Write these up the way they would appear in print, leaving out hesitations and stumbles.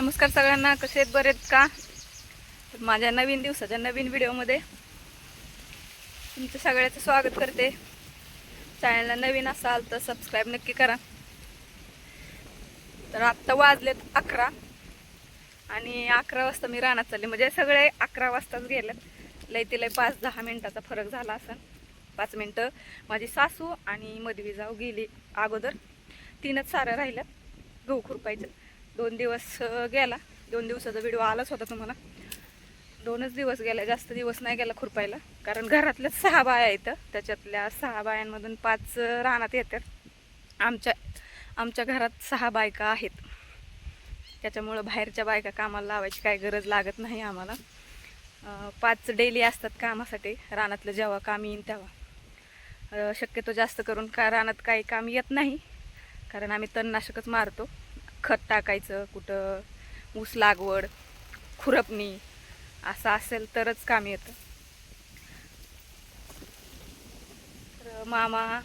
नमस्कार सगळ्यांना, कसे आहेत, बरे आहेत का? माझ्या नवीन दिवसाच्या नवीन व्हिडिओमध्ये तुमचं सगळ्याचं स्वागत करते. चॅनलला नवीन असाल तर सबस्क्राईब नक्की करा. तर आत्ता वाजलेत 11 आणि 11 वाजता मी रानात चालले. म्हणजे सगळे 11 वाजताच गेलेत. लय ते लय 5-10 मिनिटाचा फरक झाला असेल. 5 मिनटं माझी सासू आणि मधवी जाऊ गेली अगोदर. 3च साऱ्या राहिल्यात गहू खुरपायचं. 2 दिवस गेला. 2 दिवसाचा व्हिडिओ आलाच होता तुम्हाला. 2च दिवस गेला, जास्त दिवस नाही गेला खुरपायला. कारण घरातल्या 6 बाया आहेत. त्याच्यातल्या 6 बायांमधून 5 रानात येतात. आमच्या घरात 6 बायका आहेत. त्याच्यामुळं बाहेरच्या बायका कामाला लावायची काही गरज लागत नाही आम्हाला. 5 डेली असतात कामासाठी. रानातलं जेव्हा काम येईन तेव्हा. शक्यतो जास्त करून रानात काही काम येत नाही, कारण आम्ही तणनाशकच मारतो. खत टाकायचं, कुठं ऊस लागवड, खुरपणी असं असेल तरच काम येतं. तर मामा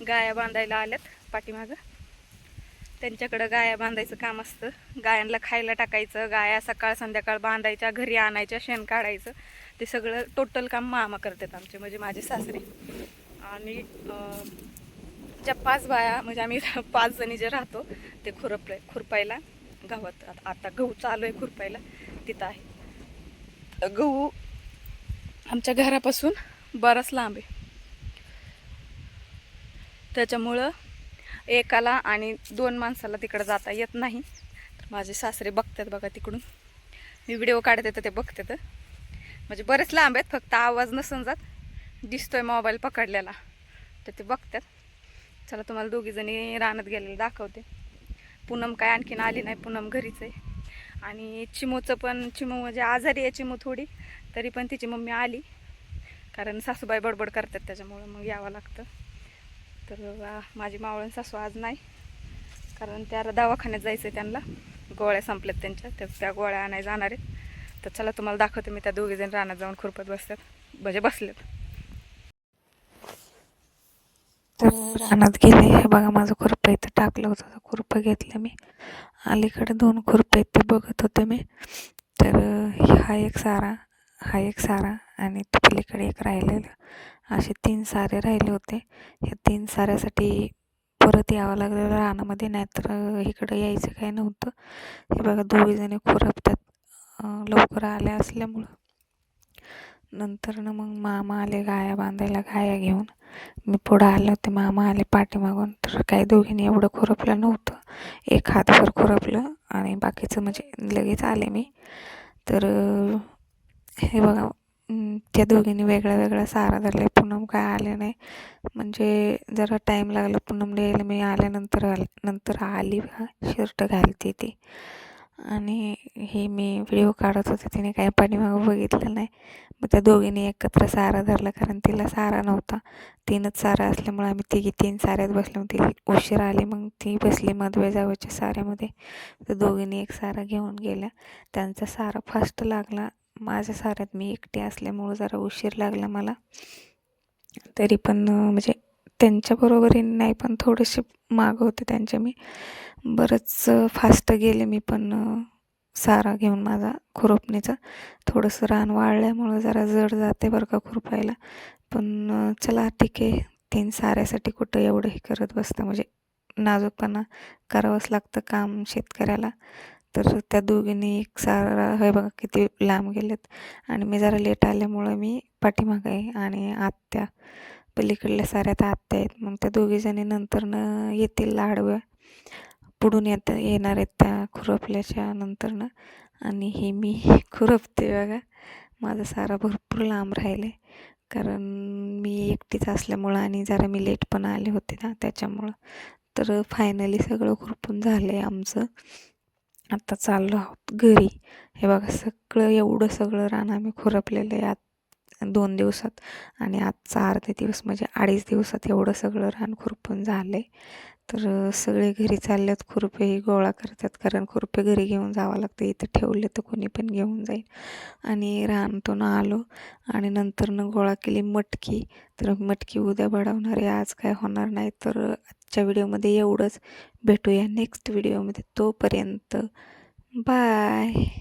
गाया बांधायला आल्यात पाठीमागं. त्यांच्याकडं गाया बांधायचं काम असतं. गायांना खायला टाकायचं, गाया सकाळ संध्याकाळ बांधायच्या, घरी आणायच्या, शेण काढायचं. ते सगळं टोटल काम मामा करतात आमचे, म्हणजे माझे सासरे. आणि ज्या 5 बाया, म्हणजे आम्ही 5 जणी जे राहतो ते खुरपायला गावात. आता गहू चालू आहे खुरपायला. तिथं आहे गहू. आमच्या घरापासून बराच लांब आहे. त्याच्यामुळं एकाला आणि 2 माणसाला तिकडं जाता येत नाही. तर माझे सासरे बघतात बघा तिकडून. मी व्हिडिओ काढते तर ते बघतात. म्हणजे बरेच लांब आहेत, फक्त आवाज नसून जात, दिसतोय मोबाईल पकडलेला, तर ते बघतात. चला तुम्हाला दोघीजणी रानात गेलेलं दाखवते. पूनम काय आणखीन आली नाही, पूनम घरीच आहे. आणि चिमूचं पण, चिमू म्हणजे आजारी आहे चिमू थोडी, तरी पण तिची मम्मी आली. कारण सासूबाई बडबड करतात त्याच्यामुळं मग यावं लागतं. तर माझी मावळण सासू आज नाही, कारण त्या दवाखान्यात जायचं आहे त्यांना. गोळ्या संपल्यात त्यांच्या, त्या गोळ्या आणायला जाणार आहेत. तर चला तुम्हाला दाखवते मी. त्या दोघीजण रानात जाऊन खुरपत बसतात, म्हणजे बसलेत. तर रानात गेले. हे बघा माझं खुरपं इथं टाकलं होतं, खुरपं घेतलं मी. अलीकडे 2 खुरपे ते बघत होते मी. तर हा एक सारा आणि तो पलीकडे एक राहिलेला, असे 3 सारे राहिले होते. ह्या 3 साऱ्यासाठी परत यावं लागलेलं रानामध्ये, नाहीतर इकडं यायचं काही नव्हतं. हे बघा दोघीजणी खुरपतात लवकर आल्या असल्यामुळं. नंतर मग मामा आले गाया बांधायला, गाया घेऊन. मी पुढं आले होते, मामा आले पाठीमागून. तर काही दोघींनी एवढं खुरपलं नव्हतं, 1 हातभर खुरपलं आणि बाकीचं म्हणजे लगेच आले मी. तर हे बघा त्या दोघींनी वेगळा वेगळा सारा धरला. पूनम काय आले नाही, म्हणजे जरा टाईम लागला पूनमला यायला. मी आल्यानंतर आली बघा, शर्ट घालते ती. आणि हे मी व्हिडिओ काढत होते, तिने काही पाठीमागं बघितलं नाही. मग त्या दोघींनी एकत्र सारा धरला, कारण तिला सारा नव्हता. 3च सारा असल्यामुळे आम्ही तिघी 3 साऱ्यात बसलो. ती उशीर आली, मग ती बसली मधव्या जावच्या साऱ्यामध्ये. तर दोघींनी एक सारा घेऊन गेल्या. त्यांचा सारा फास्ट लागला. माझ्या साऱ्यात मी एकटी असल्यामुळं जरा उशीर लागला मला. तरी पण म्हणजे त्यांच्या बरोबरीने नाही, पण थोडेसे मागं होते त्यांच्या. मी बरंच फास्ट गेले मी पण सारा घेऊन माझा खुरपणीचा. थोडंसं रान वाळल्यामुळं जरा जड जाते बरं का खुरपायला. पण चला ठीक आहे, 3 साऱ्यासाठी कुठं एवढं हे करत बसतं, म्हणजे नाजूकपणा करावंच लागतं काम शेतकऱ्याला. तर त्या दोघींनी एक सारा, हे बघा किती लांब गेलेत. आणि मी जरा लेट आल्यामुळं मी पाठीमागं आहे. आणि आत्या पलीकडल्या साऱ्यात आत्या आहेत. मग त्या दोघीजणी नंतरनं येतील लाडव्या, पुढून येणार आहेत त्या खुरपल्याच्या नंतरनं. आणि हे मी खुरपते बघा. माझा सारा भरपूर लांब राहिले, कारण मी एकटीच असल्यामुळं आणि जरा मी लेट पण आले होते ना, त्याच्यामुळं. तर फायनली सगळं खुरपून झालं आहे आमचं. आता चाललो आहोत घरी. हे बघा सगळं, एवढं सगळं रान आम्ही खुरपलेलं आहे 2 दिवसात. आणि आजचा अर्धे दिवस, म्हणजे 2.5 दिवसात एवढं सगळं रान खुरपून झालं आहे. तर सगळे घरी चाललेत, खुरपेही गोळा करतात, कारण खुरपे घरी घेऊन जावं लागतं. इथं ठेवले तर कोणी पण घेऊन जाईल. आणि रानातून आलो आणि नंतरनं गोळा केली मटकी. तर मटकी उद्या बडवणार आहे, आज काय होणार नाही. तर आजच्या व्हिडिओमध्ये एवढंच. भेटूया नेक्स्ट व्हिडिओमध्ये. तोपर्यंत बाय.